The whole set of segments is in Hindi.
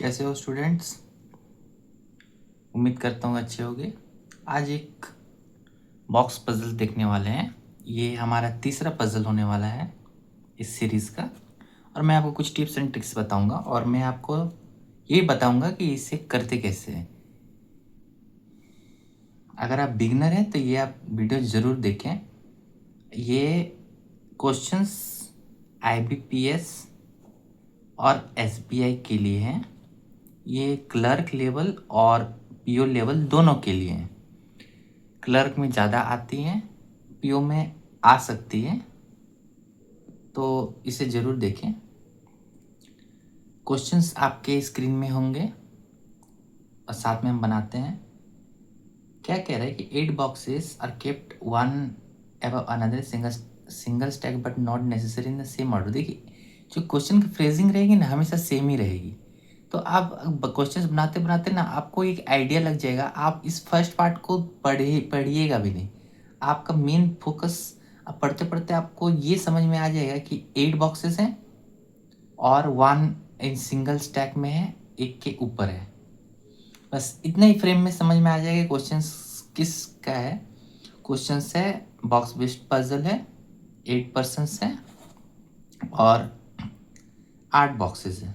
कैसे हो स्टूडेंट्स। उम्मीद करता हूँ अच्छे होगे। आज एक बॉक्स पजल देखने वाले हैं। ये हमारा तीसरा पजल होने वाला है इस सीरीज़ का। और मैं आपको कुछ टिप्स एंड ट्रिक्स बताऊंगा और मैं आपको ये बताऊंगा कि इसे करते कैसे हैं। अगर आप बिगनर हैं तो ये आप वीडियो ज़रूर देखें। ये क्वेश्चंस IBPS और SBI के लिए हैं। ये क्लर्क लेवल और PO लेवल दोनों के लिए हैं। क्लर्क में ज़्यादा आती हैं, PO में आ सकती है, तो इसे ज़रूर देखें। क्वेश्चंस आपके स्क्रीन में होंगे और साथ में हम बनाते हैं। क्या कह रहा है कि 8 boxes are kept one above another single stack but not necessary in the same order. देखिए, जो क्वेश्चन की फ्रेजिंग रहेगी ना, हमेशा सेम ही रहेगी। तो आप क्वेश्चन बनाते बनाते ना आपको एक आइडिया लग जाएगा। आप इस फर्स्ट पार्ट को पढ़िएगा भी नहीं। आपका मेन फोकस अब पढ़ते पढ़ते आपको ये समझ में आ जाएगा कि 8 बॉक्सेस हैं और 1 इन सिंगल स्टैक में है, एक के ऊपर है। बस इतना ही फ्रेम में समझ में आ जाएगा क्वेश्चन किस का है। क्वेश्चन है बॉक्स बेस्ड पजल है, 8 पर्सन्स है और 8 बॉक्सेस है।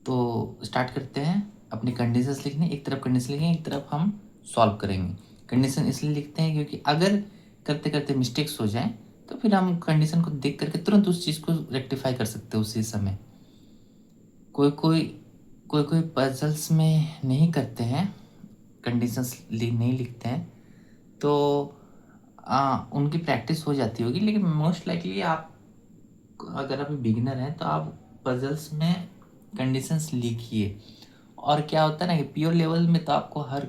तो स्टार्ट करते हैं। अपनी कंडीशंस लिखने, एक तरफ कंडीशन लिखेंगे, एक तरफ हम सॉल्व करेंगे। कंडीशन इसलिए लिखते हैं क्योंकि अगर करते करते मिस्टेक्स हो जाएं तो फिर हम कंडीशन को देख करके तुरंत उस चीज़ को रेक्टिफाई कर सकते हैं उसी समय। कोई कोई पजल्स में नहीं करते हैं, कंडीशंस नहीं लिखते हैं, तो उनकी प्रैक्टिस हो जाती होगी। लेकिन मोस्ट लाइकली आप अगर अभी बिगिनर हैं तो आप पजल्स में कंडीशंस लिखिए। और क्या होता है ना कि प्योर लेवल में तो आपको हर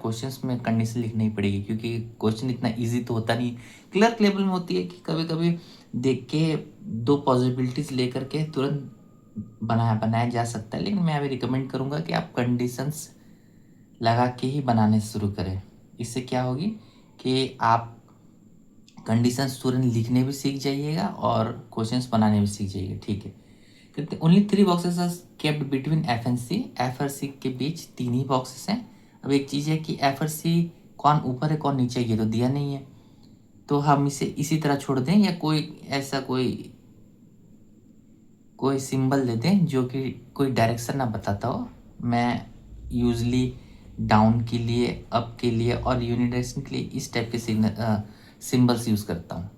क्वेश्चंस में कंडीशन लिखनी ही पड़ेगी, क्योंकि क्वेश्चन इतना इजी तो होता नहीं। क्लर्क लेवल में होती है कि कभी कभी देख के 2 पॉसिबिलिटीज लेकर के तुरंत बनाया जा सकता है। लेकिन मैं अभी रिकमेंड करूँगा कि आप कंडीशंस लगा के ही बनाने शुरू करें। इससे क्या होगी कि आप कंडीशंस तुरंत लिखने भी सीख जाइएगा और क्वेश्चंस बनाने भी सीख जाइएगा। ठीक है, कहते only 3 boxes are kept between F and C। F और C के बीच 3 ही बॉक्सेस हैं। अब एक चीज़ है कि F और C कौन ऊपर है कौन नीचे है ये तो दिया नहीं है, तो हम इसे इसी तरह छोड़ दें या कोई ऐसा कोई सिंबल दे दें जो कि कोई डायरेक्शन ना बताता हो। मैं यूजली डाउन के लिए, अप के लिए और यूनिडायरेक्शन के लिए इस टाइप के सिंबल्स यूज़ करता हूँ।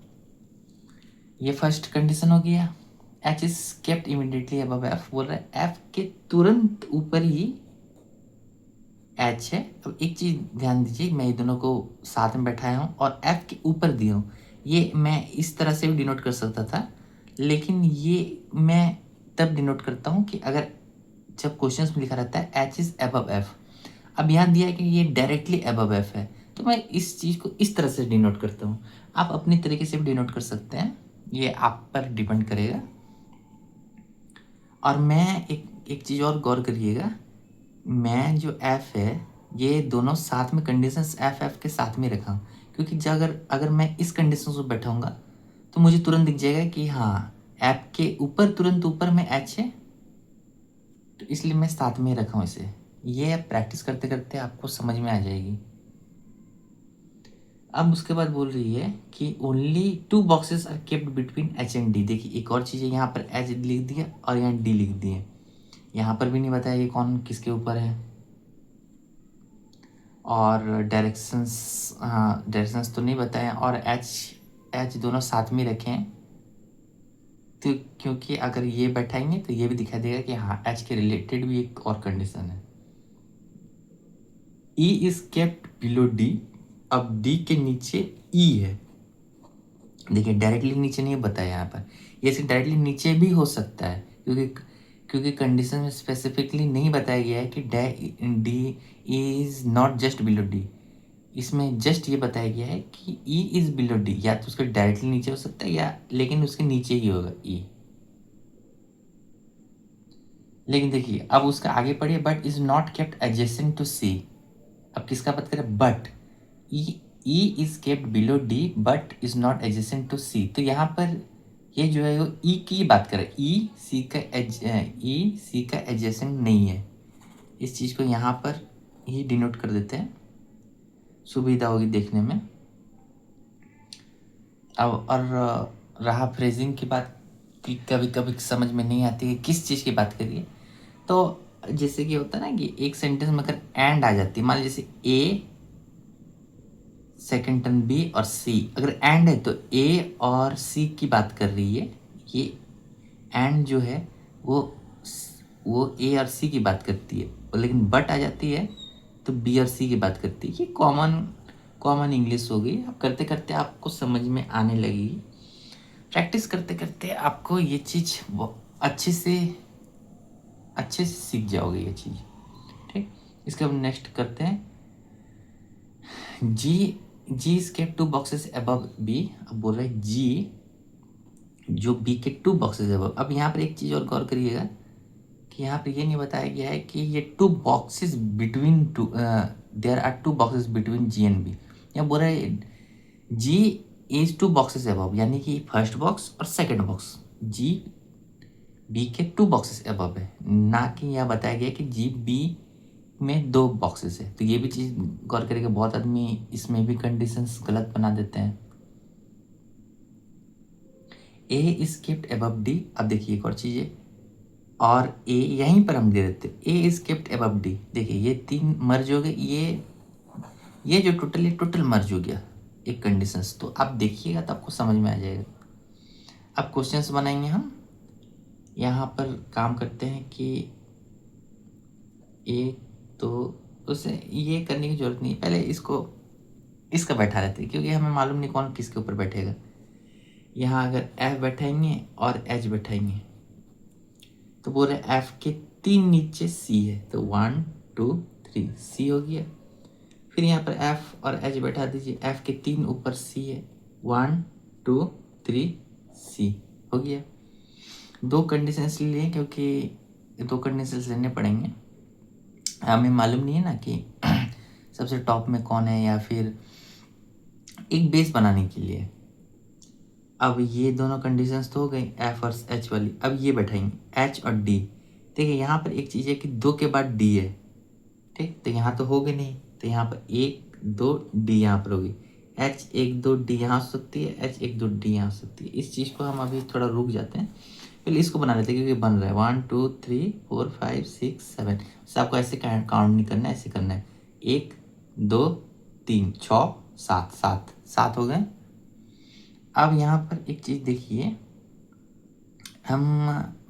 ये फर्स्ट कंडीशन हो गया। H is kept immediately above F, बोल रहा है F के तुरंत ऊपर ही H है। अब एक चीज़ ध्यान दीजिए, मैं ये दोनों को साथ में बैठाया हूँ और F के ऊपर दिया हूँ। ये मैं इस तरह से भी डिनोट कर सकता था, लेकिन ये मैं तब डिनोट करता हूँ कि अगर जब क्वेश्चंस में लिखा रहता है H इज अबव F। अब यहाँ दिया है कि ये डायरेक्टली अबव F है, तो मैं इस चीज़ को इस तरह से डिनोट करता हूँ। आप अपनी तरीके से भी डिनोट कर सकते हैं, ये आप पर डिपेंड करेगा। और मैं एक चीज़ और गौर करिएगा, मैं जो F है ये दोनों साथ में कंडीशंस F के साथ में रखा हूँ, क्योंकि अगर मैं इस कंडीशन से बैठाऊंगा तो मुझे तुरंत दिख जाएगा कि हाँ F के ऊपर तुरंत ऊपर में H है, तो इसलिए मैं साथ में रखा हूँ इसे। ये प्रैक्टिस करते करते आपको समझ में आ जाएगी। अब उसके बाद बोल रही है कि only 2 boxes are kept between H and D। देखिए एक और चीज़ है, यहाँ पर H लिख दिया और यहाँ D लिख दिए। यहाँ पर भी नहीं बताया ये कौन किसके ऊपर है। और डायरेक्शंस, हाँ डायरेक्शंस तो नहीं बताए। और H दोनों साथ में रखें, तो क्योंकि अगर ये बैठाएंगे तो ये भी दिखाई देगा कि हाँ H के रिलेटेड भी एक और कंडीशन है। E is kept below D। अब D के नीचे E है। देखिए डायरेक्टली नीचे नहीं बताया यहाँ पर, ये सिर्फ डायरेक्टली नीचे भी हो सकता है, क्योंकि कंडीशन में स्पेसिफिकली नहीं बताया गया है कि D is not just below D। इसमें जस्ट ये बताया गया है कि E इज बिलो D, या तो उसके डायरेक्टली नीचे हो सकता है या लेकिन उसके नीचे ही होगा E। लेकिन देखिए अब उसका आगे पढ़िए, but is not kept adjacent to C। अब किसका बात करें, but E is kept below D but is not adjacent to C। तो यहाँ पर ये जो है वो ई की बात कर रहा है, ई सी का एडजेसेंट नहीं है। इस चीज़ को यहाँ पर ही डिनोट कर देते हैं, सुविधा होगी देखने में। अब और रहा फ्रेजिंग की बात कि कभी कभी समझ में नहीं आती कि किस चीज़ की बात करिए। तो जैसे कि होता है ना कि एक सेंटेंस में अगर एंड आ जाती है, मान लीजिए जैसे ए सेकेंड टर्म बी और सी, अगर एंड है तो ए और सी की बात कर रही है। ये एंड जो है वो ए और सी की बात करती है, लेकिन बट आ जाती है तो बी और सी की बात करती है। ये कॉमन इंग्लिश हो गई। अब करते करते आपको समझ में आने लगेगी, प्रैक्टिस करते करते आपको ये चीज़ अच्छे से सीख जाओगे ये चीज़। ठीक, इसके अब नेक्स्ट करते हैं। जी स्केप 2 बॉक्सेस अबव बी। अब बोल रहे हैं जी जो बी के 2 बॉक्सेस अबव। अब यहाँ पर एक चीज़ और गौर करिएगा कि यहाँ पर ये नहीं बताया गया है कि ये 2 boxes between there are 2 boxes between G and B. यहाँ बोल रहे हैं जी इज 2 बॉक्सेस अबव, यानी कि फर्स्ट बॉक्स और सेकेंड बॉक्स जी बी के 2 बॉक्सेस अबव है, ना कि यह बताया गया कि जी बी में 2 बॉक्सेस है। तो ये भी चीज़ गौर करेंगे, बहुत आदमी इसमें भी कंडीशंस गलत बना देते हैं। ए इज केप्ट अबव डी। अब देखिए एक और चीज़ है, और ए यहीं पर हम दे देते ए इज केप्ट अबव डी। देखिए ये 3 मर्ज हो गए, ये जो टोटल मर्ज हो गया एक कंडीशंस। तो आप देखिएगा तो आपको समझ में आ जाएगा। अब क्वेश्चंस बनाएंगे हम। यहाँ पर काम करते हैं कि एक तो उसे ये करने की जरूरत नहीं है, पहले इसका बैठा रहते हैं, क्योंकि हमें मालूम नहीं कौन किसके ऊपर बैठेगा। यहाँ अगर एफ बैठाएंगे और एच बैठाएंगे तो बोल रहे एफ के 3 नीचे सी है, तो 1 2 3 सी हो गया। फिर यहाँ पर एफ और एच बैठा दीजिए, एफ के 3 ऊपर सी है, 1 2 3 सी हो गया। 2 कंडीशंस लिए क्योंकि 2 कंडीशंस लेने पड़ेंगे, हमें मालूम नहीं है ना कि सबसे टॉप में कौन है, या फिर एक बेस बनाने के लिए। अब ये दोनों कंडीशंस तो हो गई एफ और एच वाली। अब ये बैठाएंगे एच और डी। देखिए यहाँ पर एक चीज़ है कि 2 के बाद डी है, ठीक, तो यहाँ तो हो गए नहीं, तो यहाँ पर 1 2 डी यहाँ पर होगी। एच 1 2 डी यहाँ हो सकती है, एच 1 2 डी यहाँ हो सकती है। इस चीज़ को हम अभी थोड़ा रुक जाते हैं, पहले इसको बना लेते हैं क्योंकि बन रहा है 1 2 3 4 5 6 7। आपको ऐसे काउंट नहीं करना है, ऐसे करना है 1 2 3 6 7 7 7 हो गए। अब यहाँ पर एक चीज़ देखिए, हम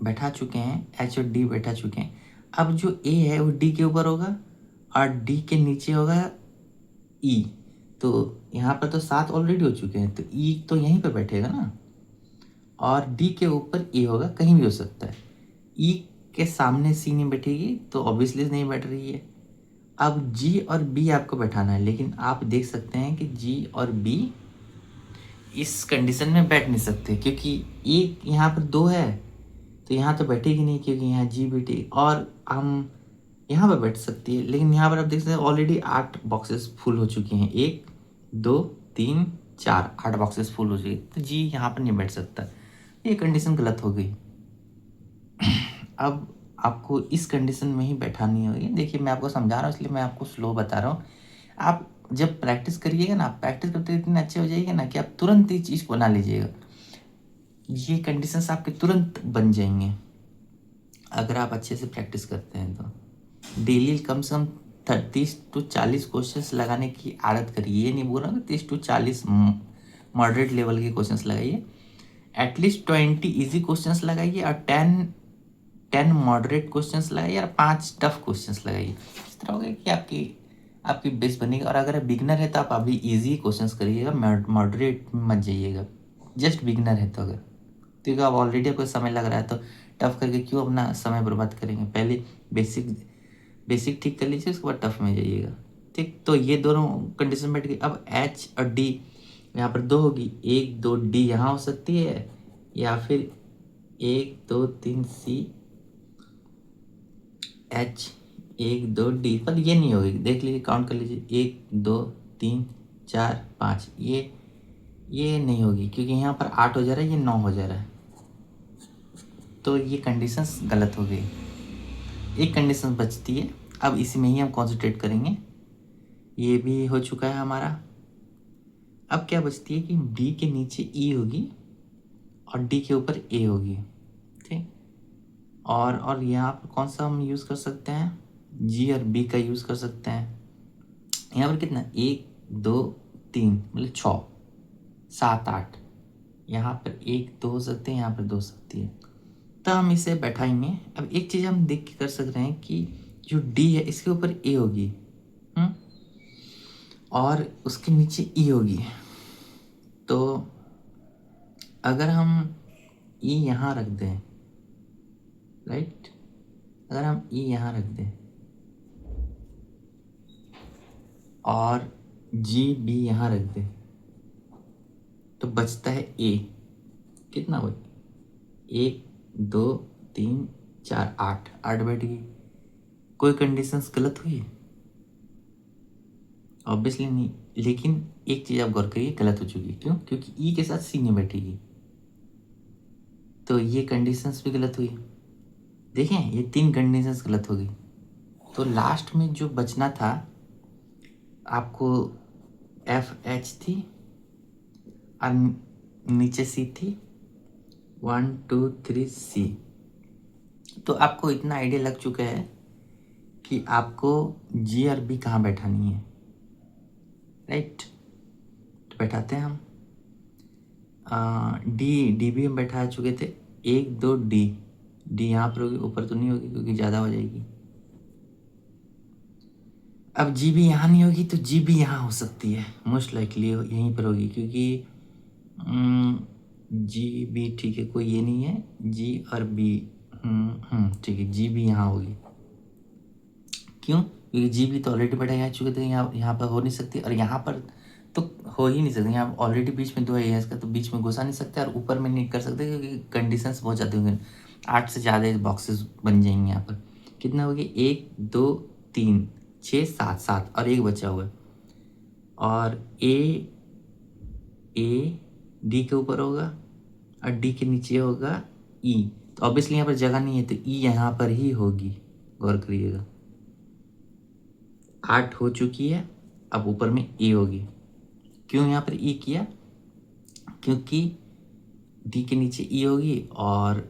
बैठा चुके हैं, एच और डी बैठा चुके हैं। अब जो ए है वो डी के ऊपर होगा और डी के नीचे होगा ई। तो यहाँ पर तो 7 ऑलरेडी हो चुके हैं, तो ई तो यहीं पर बैठेगा ना, और डी के ऊपर ए होगा, कहीं भी हो सकता है। ई के सामने सी नहीं बैठेगी तो ऑब्वियसली नहीं बैठ रही है। अब जी और बी आपको बैठाना है, लेकिन आप देख सकते हैं कि जी और बी इस कंडीशन में बैठ नहीं सकते, क्योंकि एक यहाँ पर 2 है तो यहाँ तो बैठेगी नहीं, क्योंकि यहाँ जी बैठी, और हम यहाँ पर बैठ सकती है। लेकिन यहाँ पर आप देख सकते हैं ऑलरेडी 8 बॉक्सेस फुल हो चुके हैं, 1 2 3 4 8 बॉक्सेस फुल हो चुके, तो जी यहाँ पर नहीं बैठ सकता। ये कंडीशन गलत हो गई। अब आपको इस कंडीशन में ही बैठानी होगी। देखिए मैं आपको समझा रहा हूँ, इसलिए मैं आपको स्लो बता रहा हूँ। आप जब प्रैक्टिस करिएगा ना, प्रैक्टिस करते इतने अच्छे हो जाइएगा ना कि आप तुरंत ये चीज़ बना लीजिएगा। ये कंडीशंस आपके तुरंत बन जाएंगे अगर आप अच्छे से प्रैक्टिस करते हैं। तो डेली कम से कम 30 to 40 क्वेश्चंस लगाने की आदत करिए। ये नहीं बोल रहा हूँ 30 to 40 मॉडरेट लेवल के क्वेश्चंस लगाइए, एटलीस्ट 20 इजी क्वेश्चंस लगाइए और 10 मॉडरेट क्वेश्चंस लगाइए और 5 टफ क्वेश्चंस लगाइए। इस तरह होगा कि आपकी बेस बनेगी। और अगर बिगनर है तो आप अभी इजी क्वेश्चंस करिएगा, मॉडरेट मत जाइएगा, जस्ट बिगनर है तो। अगर क्योंकि आप ऑलरेडी आपको समय लग रहा है तो टफ करके क्यों अपना समय बर्बाद करेंगे। पहले बेसिक ठीक कर लीजिए, उसके बाद टफ में जाइएगा, ठीक। तो ये दोनों कंडीशन बैठ गई। अब एच और डी यहाँ पर 2 होगी, 1 2 डी यहाँ हो सकती है, या फिर 1 2 3 सी एच 1 2 डी, पर ये नहीं होगी। देख लीजिए, काउंट कर लीजिए 1 2 3 4 5, ये नहीं होगी, क्योंकि यहाँ पर 8 हो जा रहा है, ये 9 हो जा रहा है। तो ये कंडीशंस गलत हो गई। एक कंडीशन बचती है, अब इसी में ही हम कॉन्सेंट्रेट करेंगे। ये भी हो चुका है हमारा। अब क्या बचती है कि डी के नीचे ई होगी और डी के ऊपर ए होगी, ठीक। और यहाँ पर कौन सा हम यूज़ कर सकते हैं, जी और बी का यूज़ कर सकते हैं। यहाँ पर कितना, 1 2 3 मतलब 6 7 8, यहाँ पर 1 2 हो सकते हैं, यहाँ पर 2 हो सकती है। तो हम इसे बैठाएंगे। अब एक चीज़ हम देख के कर सक रहे हैं कि जो डी है इसके ऊपर ए होगी, और उसके नीचे ई होगी। तो अगर हम ई यहाँ रख दें, राइट, अगर हम ई यहाँ रख दें और जी बी यहाँ रख दें, तो बचता है ए। कितना हुआ, 1 2 3 4 8, 8 बैठ गई। कोई कंडीशंस गलत हुई? ऑब्वियसली नहीं। लेकिन एक चीज़ आप गौर करिए, गलत हो चुकी। क्यों? क्योंकि ई के साथ सी नहीं बैठेगी, तो ये कंडीशंस भी गलत हुई। देखें, ये 3 कंडीशंस गलत हो गई। तो लास्ट में जो बचना था आपको, एफ एच थी और नीचे सी थी, 1 2 3 सी। तो आपको इतना आइडिया लग चुका है कि आपको जी और बी कहाँ बैठानी है, राइट। तो बैठाते हैं हम। डी भी हम बैठा चुके थे, 1 2 डी। डी यहाँ पर होगी, ऊपर तो नहीं होगी क्योंकि ज़्यादा हो जाएगी। अब जी भी यहाँ नहीं होगी, तो जी भी यहाँ हो सकती है, मोस्ट लाइकली यहीं पर होगी, क्योंकि जी बी, ठीक है, कोई ये नहीं है, जी और बी, ठीक है, जी भी यहाँ होगी। क्यों? क्योंकि जी भी तो ऑलरेडी बैठा जा चुके थे, यहाँ पर हो नहीं सकती, और यहाँ पर तो हो ही नहीं सकती। यहाँ ऑलरेडी बीच में 2 है इसका, तो बीच में घुसा नहीं सकते और ऊपर में नहीं कर सकते, क्योंकि कंडीशंस बहुत ज़्यादा होंगे। 8 से ज़्यादा बॉक्सेस बन जाएंगे यहाँ पर। कितना हो गया, 1 2 3 6 7, 7 और एक बचा हुआ है। और ए डी के ऊपर होगा और डी के नीचे होगा ई। तो ऑब्वियसली यहाँ पर जगह नहीं है, तो ई यहाँ पर ही होगी। गौर करिएगा, 8 हो चुकी है, अब ऊपर में ए होगी। क्यों यहाँ पर ई किया? क्योंकि डी के नीचे ई होगी और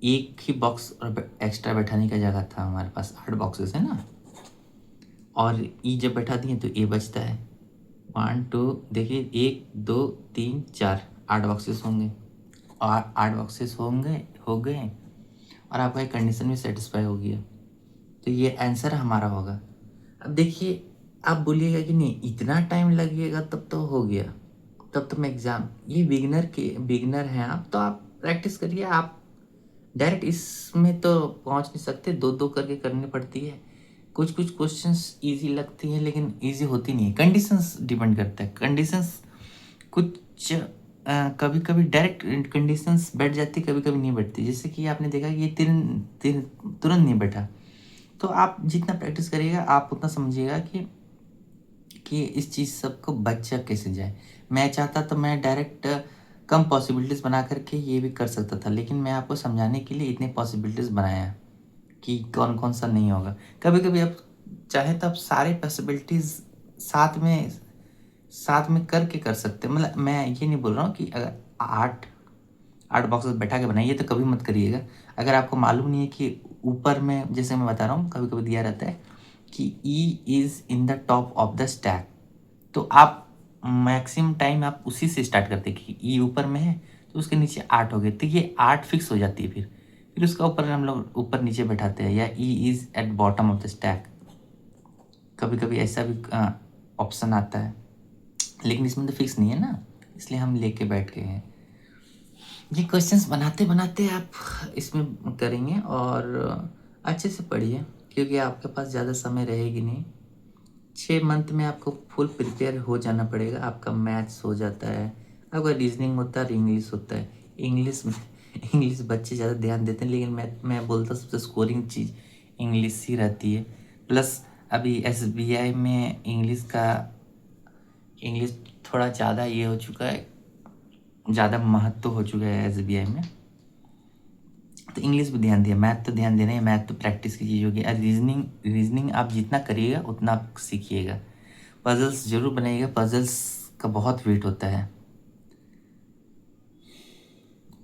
एक ही बॉक्स और एक्स्ट्रा बैठाने का जगह था, हमारे पास 8 बॉक्सेस है ना, और ई जब बैठा दिए तो ए बचता है। 1 2, देखिए 1 2 3 4, 8 बॉक्सेस होंगे, और 8 बॉक्सेस हो गए और आपका एक कंडीशन भी सेटिस्फाई हो गया। तो ये आंसर हमारा होगा। अब देखिए, आप बोलिएगा कि नहीं इतना टाइम लगेगा, तब तो हो गया, तब तो मैं एग्ज़ाम, ये बिगिनर हैं आप, तो आप प्रैक्टिस करिए। आप डायरेक्ट इसमें तो पहुंच नहीं सकते, 2 2 करके करनी पड़ती है। कुछ कुछ क्वेश्चंस इजी लगती हैं लेकिन इजी होती नहीं है, कंडीशंस डिपेंड करता है। कंडीशंस कुछ कभी कभी डायरेक्ट कंडीशंस बैठ जाती, कभी कभी नहीं बैठती। जैसे कि आपने देखा कि ये तुरंत नहीं बैठा। तो आप जितना प्रैक्टिस करिएगा आप उतना समझिएगा कि इस चीज़ सबको बच्चा कैसे जाए। मैं चाहता तो मैं डायरेक्ट कम पॉसिबिलिटीज़ बना करके ये भी कर सकता था, लेकिन मैं आपको समझाने के लिए इतने पॉसिबिलिटीज़ बनाया कि कौन कौन सा नहीं होगा। कभी कभी आप चाहे तो आप सारे पॉसिबिलिटीज़ साथ में करके कर सकते हैं। मतलब मैं ये नहीं बोल रहा हूँ कि अगर 8 बॉक्सेस बैठा के बनाइए तो कभी मत करिएगा। अगर आपको मालूम नहीं है कि ऊपर में, जैसे मैं बता रहा हूँ, कभी कभी दिया रहता है कि E is in the top of the stack, तो आप मैक्सिमम टाइम आप उसी से स्टार्ट करते हैं कि E ऊपर में है तो उसके नीचे 8 हो गए, तो ये 8 फिक्स हो जाती है। फिर उसका ऊपर हम लोग ऊपर नीचे बैठाते हैं, या E is at bottom of the stack. कभी कभी ऐसा भी ऑप्शन आता है, लेकिन इसमें तो फिक्स नहीं है ना, इसलिए हम लेके बैठ गए हैं। ये क्वेश्चंस बनाते बनाते आप इसमें करेंगे, और अच्छे से पढ़िए, क्योंकि आपके पास ज़्यादा समय रहेगी नहीं। 6 मंथ में आपको फुल प्रिपेयर हो जाना पड़ेगा। आपका मैथ्स हो जाता है, आपका रीजनिंग होता है, इंग्लिश होता है। इंग्लिश में इंग्लिश बच्चे ज़्यादा ध्यान देते हैं, लेकिन मैं बोलता हूँ सबसे स्कोरिंग चीज़ इंग्लिश ही रहती है। प्लस अभी SBI में इंग्लिश थोड़ा ज़्यादा ये हो चुका है, ज़्यादा महत्व हो चुका है SBI में। तो इंग्लिश पे ध्यान दिया, मैथ तो ध्यान देना है, मैथ तो प्रैक्टिस की चीज़ होगी। और रीजनिंग आप जितना करिएगा उतना आप सीखिएगा। पजल्स जरूर बनाइएगा, पजल्स का बहुत वेट होता है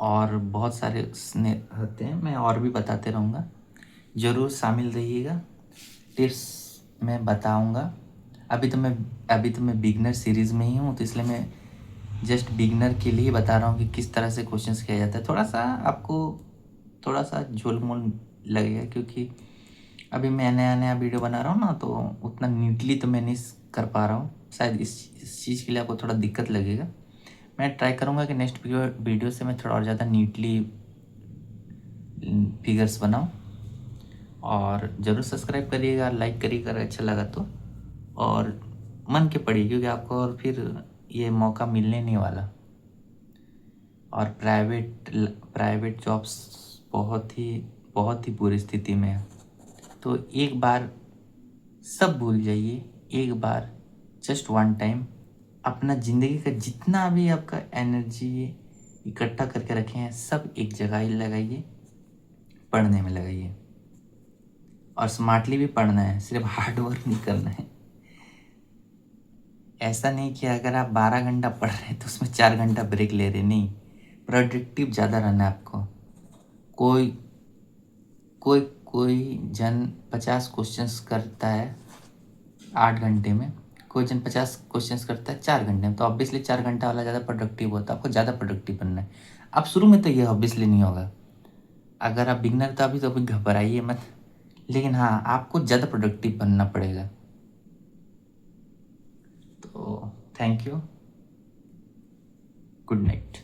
और बहुत सारे उसने होते हैं, मैं और भी बताते रहूँगा, ज़रूर शामिल रहिएगा। टिप्स मैं बताऊँगा। अभी तो मैं बिगनर सीरीज़ में ही हूँ, तो इसलिए मैं जस्ट बिगनर के लिए बता रहा हूँ कि किस तरह से क्वेश्चंस किया जाता है। थोड़ा सा आपको थोड़ा सा झोल-मोल लगेगा, क्योंकि अभी मैं नया वीडियो बना रहा हूँ ना, तो उतना नीटली तो मैं नहीं कर पा रहा हूँ। शायद इस चीज़ के लिए आपको थोड़ा दिक्कत लगेगा। मैं ट्राई करूँगा कि नेक्स्ट वीडियो से मैं थोड़ा और ज़्यादा नीटली फिगर्स बनाऊँ। और ज़रूर सब्सक्राइब करिएगा, लाइक करिएगा अगर अच्छा लगा तो, और मन के पढ़िए, क्योंकि आपको और फिर ये मौका मिलने नहीं वाला। और प्राइवेट जॉब्स बहुत ही बुरी स्थिति में है। तो एक बार सब भूल जाइए, एक बार जस्ट वन टाइम अपना ज़िंदगी का जितना भी आपका एनर्जी इकट्ठा करके रखे हैं सब एक जगह ही लगाइए, पढ़ने में लगाइए। और स्मार्टली भी पढ़ना है, सिर्फ हार्ड वर्क नहीं करना है। ऐसा नहीं कि अगर आप 12 घंटा पढ़ रहे हैं तो उसमें 4 घंटा ब्रेक ले रहे, नहीं। प्रोडक्टिव ज़्यादा रहना है आपको। कोई कोई कोई जन 50 क्वेश्चंस करता है 8 घंटे में, कोई जन 50 क्वेश्चंस करता है 4 घंटे में, तो ऑब्वियसली 4 घंटा वाला ज़्यादा प्रोडक्टिव होता है। आपको ज़्यादा प्रोडक्टिव बनना है। अब शुरू में तो ये ऑब्वियसली नहीं होगा, अगर आप बिगनर तो अभी घबराइए मत, लेकिन हाँ आपको ज़्यादा प्रोडक्टिव बनना पड़ेगा। तो थैंक यू, गुड नाइट।